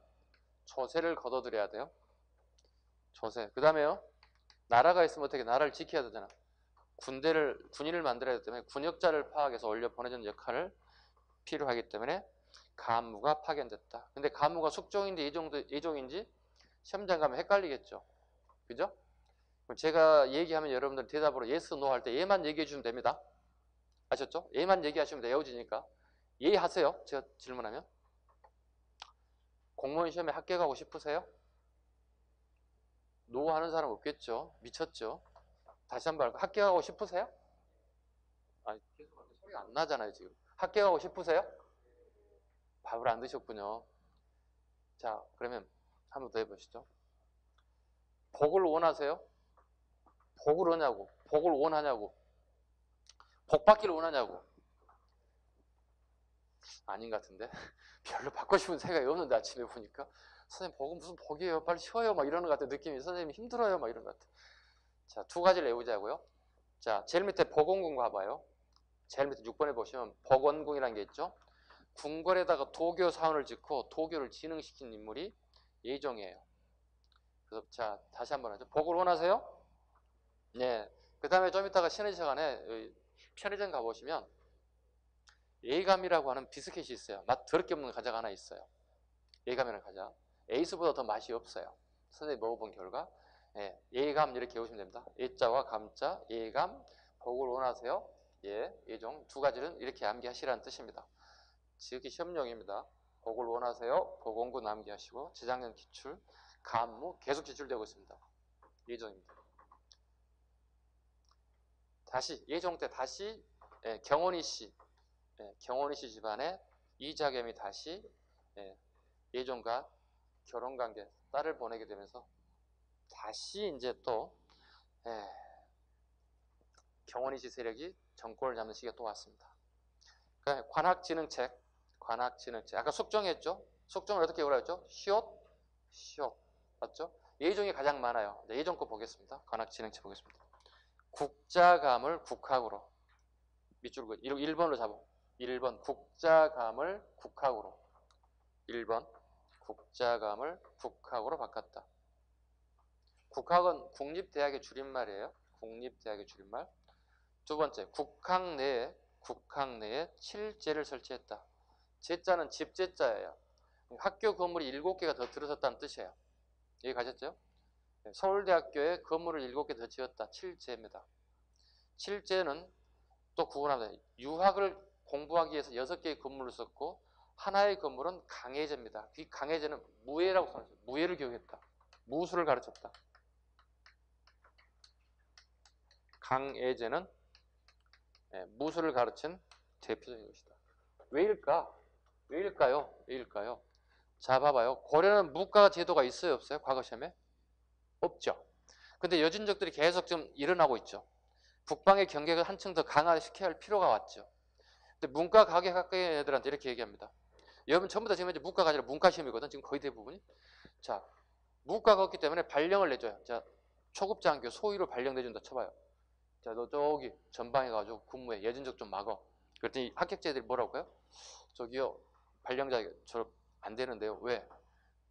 조세를 걷어들여야 돼요. 조세. 그 다음에요. 나라가 있으면 어떻게 나라를 지켜야 되잖아. 군인을 만들어야 되기 때문에 군역자를 파악해서 올려 보내주는 역할을 필요하기 때문에 간무가 파견됐다. 근데 간무가 숙종인지 예종인지 시험장 가면 헷갈리겠죠. 그죠? 제가 얘기하면 여러분들 대답으로 yes, no 할 때 얘만 얘기해 주시면 됩니다. 아셨죠? 얘만 얘기하시면 외워지니까. 예 하세요. 제가 질문하면. 공무원 시험에 합격하고 싶으세요? 노 하는 사람 없겠죠. 미쳤죠. 다시 한번 할까? 합격하고 싶으세요? 아니, 계속 소리가 안 나잖아요, 지금. 합격하고 싶으세요? 밥을 안 드셨군요. 자, 그러면 한 번 더 해보시죠. 복을 원하세요? 복을 원하냐고. 복을 원하냐고. 복 받기를 원하냐고. 아닌 것 같은데. 별로 받고 싶은 생각이 없는데 아침에 보니까. 선생님, 복은 무슨 복이에요? 빨리 쉬어요. 막 이러는 것 같아. 느낌이. 선생님 힘들어요. 막 이런 것 같아. 자, 두 가지를 외우자고요. 자, 제일 밑에 복원궁 봐봐요. 제일 밑에 6번에 보시면 복원궁이라는 게 있죠. 궁궐에다가 도교 사원을 짓고 도교를 진흥시킨 인물이 예종이에요. 그래서 자, 다시 한번 하죠. 복을 원하세요? 네. 그 다음에 좀 이따가 쉬는 시간에 편의점 가보시면 예감이라고 하는 비스켓이 있어요. 맛 더럽게 없는 과자가 하나 있어요. 예감이라는 과자. 에이스보다 더 맛이 없어요. 선생님이 먹어본 결과 예감 이렇게 외우시면 됩니다. 예자와 감자, 예감, 복을 원하세요? 예, 예종 두 가지는 이렇게 암기하시라는 뜻입니다. 지극히 시험용입니다. 복을 원하세요? 복원구 암기하시고 재작년 기출, 간무 계속 기출되고 있습니다. 예종입니다. 다시 예종 때 다시 경원이 씨 집안에 이자겸이 다시 예종과 결혼관계 딸을 보내게 되면서 다시 이제 또 경원이 씨 세력이 정권을 잡는 시기가 또 왔습니다. 그러니까 관학진흥책 아까 숙종했죠? 숙종을 어떻게 외우라고 했죠? 시옷 맞죠? 예종이 가장 많아요. 예종 거 보겠습니다. 관학진흥책 보겠습니다. 국자감을 국학으로 밑줄 1번으로 잡아. 1번 국자감을 국학으로 1번 국자감을 국학으로 바꿨다. 국학은 국립대학의 줄임말이에요. 국립대학의 줄임말. 두 번째, 국학 내에 칠제를 설치했다. 제자는 집제자예요. 학교 건물이 7개가 더 들어섰다는 뜻이에요. 이해 가셨죠? 서울대학교에 건물을 7개 더 지었다. 칠제입니다. 칠제는 또 구분합니다. 유학을 공부하기 위해서 6개의 건물을 썼고 하나의 건물은 강해제입니다. 이 강해제는 무예라고 써놨어요. 무예를 교육했다. 무술을 가르쳤다. 강해제는 무술을 가르친 대표적인 것이다. 왜일까? 왜일까요? 자, 봐봐요. 고려는 무과 제도가 있어요, 없어요? 과거 시험에? 없죠. 근데 여진족들이 계속 좀 일어나고 있죠. 북방의 경계를 한층 더 강화시켜야 할 필요가 왔죠. 근데 문과 가게 가까이 애들한테 이렇게 얘기합니다. 여러분 전부 다 지금 이제 문과가 아니라 문과 시험이거든. 지금 거의 대부분이. 자, 문과가 없기 때문에 발령을 내줘요. 자, 초급장교 소위로 발령 내준다 쳐봐요. 자, 너 저기 전방에 가지고 근무해. 여진족 좀 막어. 그랬더니 합격자들이 뭐라고 해요? 저기요, 발령자 저 안 되는데요. 왜?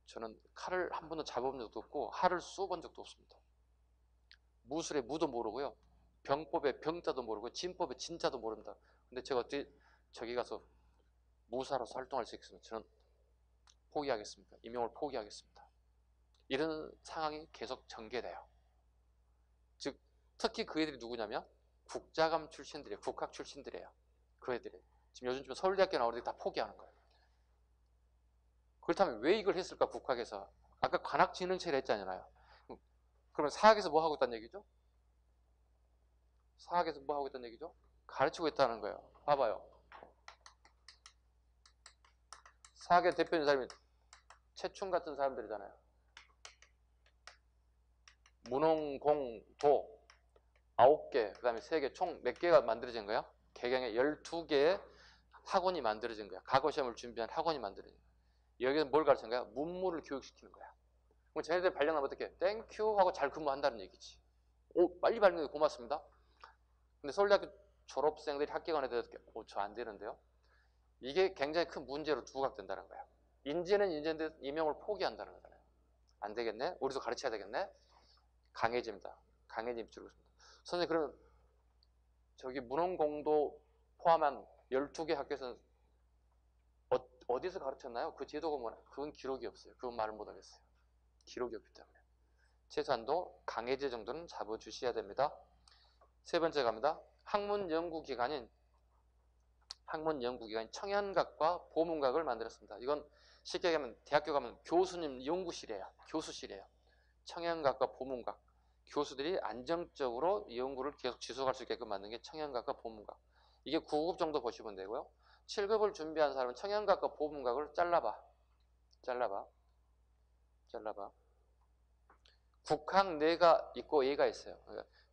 저는 칼을 한 번도 잡아본 적도 없고 활을 쏘본 적도 없습니다. 무술의 무도 모르고요. 병법의 병자도 모르고 진법의 진자도 모른다. 근데 제가 어떻게 저기 가서 무사로서 활동할 수 있겠습니까? 저는 포기하겠습니다. 임용을 포기하겠습니다. 이런 상황이 계속 전개돼요. 즉 특히 그 애들이 누구냐면 국자감 출신들이에요. 국학 출신들이에요. 그 애들이. 지금 요즘 서울대학교 나오는 애들이 다 포기하는 거예요. 그렇다면 왜 이걸 했을까 국학에서? 아까 관학진흥체를 했잖아요. 그러면 사학에서 뭐 하고 있다는 얘기죠? 사학에서 뭐 하고 있다는 얘기죠? 가르치고 있다는 거예요. 봐봐요. 사학의 대표적인 사람이 최충 같은 사람들이잖아요. 문홍공도 9개, 그 다음에 3개, 총 몇 개가 만들어진 거야? 개경에 12개의 학원이 만들어진 거야. 과거 시험을 준비한 학원이 만들어진 거야. 여기서 뭘 가르치는 거야? 문무를 교육시키는 거야. 그럼 쟤네들 발령하면 어떻게? 땡큐 하고 잘 근무한다는 얘기지. 오, 빨리 발령해 고맙습니다. 근데 서울대학교 졸업생들이 합격한 애들 어떻게? 오, 저 안 되는데요? 이게 굉장히 큰 문제로 부각된다는 거야. 인재는 인재인데 임용을 포기한다는 거잖아요. 안 되겠네? 우리도 가르쳐야 되겠네? 강해집니다. 강해짐 줄고 있습니다. 선생님, 그러면 저기 문헌공도 포함한 12개 학교에서는 어디서 가르쳤나요? 그 제도가 뭐냐? 그건 기록이 없어요. 그건 말을 못 하겠어요. 기록이 없기 때문에. 최소한도 강해제 정도는 잡아주셔야 됩니다. 세 번째 갑니다. 학문연구기관인 청년각과 보문각을 만들었습니다. 이건 쉽게 얘기하면 대학교 가면 교수님 연구실이에요. 교수실이에요. 청년각과 보문각. 교수들이 안정적으로 연구를 계속 지속할 수 있게끔 만든 게 청년각과 보문각. 이게 9급 정도 보시면 되고요. 7급을 준비한 사람은 청년각과 보문각을 잘라봐. 국학 내가 있고 예가 있어요.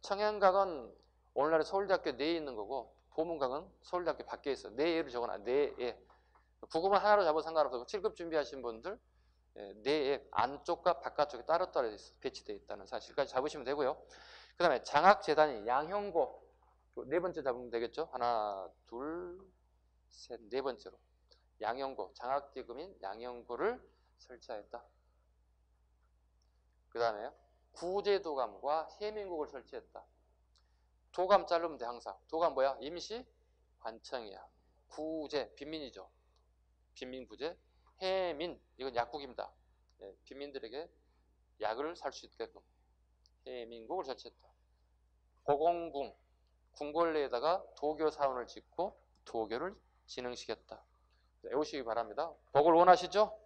청년각은 오늘날의 서울대학교 내에 있는 거고 보문각은 서울대학교 밖에 있어요. 내예를 적어놔. 내예. 9급은 하나로 잡아도 상관없고 7급 준비하신 분들 내에 안쪽과 바깥쪽에 따로따로 배치되어 있다는 사실까지 잡으시면 되고요. 그 다음에 장학재단이 양형고 네 번째 잡으면 되겠죠. 하나, 둘, 셋, 네 번째로 양형고, 장학기금인 양형고를 설치하였다. 그 다음에 구제도감과 해민국을 설치했다. 도감 자르면 돼 항상. 도감 뭐야? 임시 관청이야. 구제 빈민이죠. 빈민구제. 해민 이건 약국입니다. 빈민들에게 약을 살 수 있게끔 해민국을 설치했다. 고공궁 궁궐내에다가 도교 사원을 짓고 도교를 진흥시켰다. 외우시기 바랍니다. 복을 원하시죠?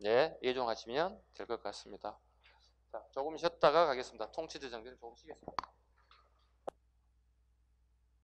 네, 예종하시면 될 것 같습니다. 자, 조금 쉬었다가 가겠습니다. 통치제 정비는 조금 쉬겠습니다.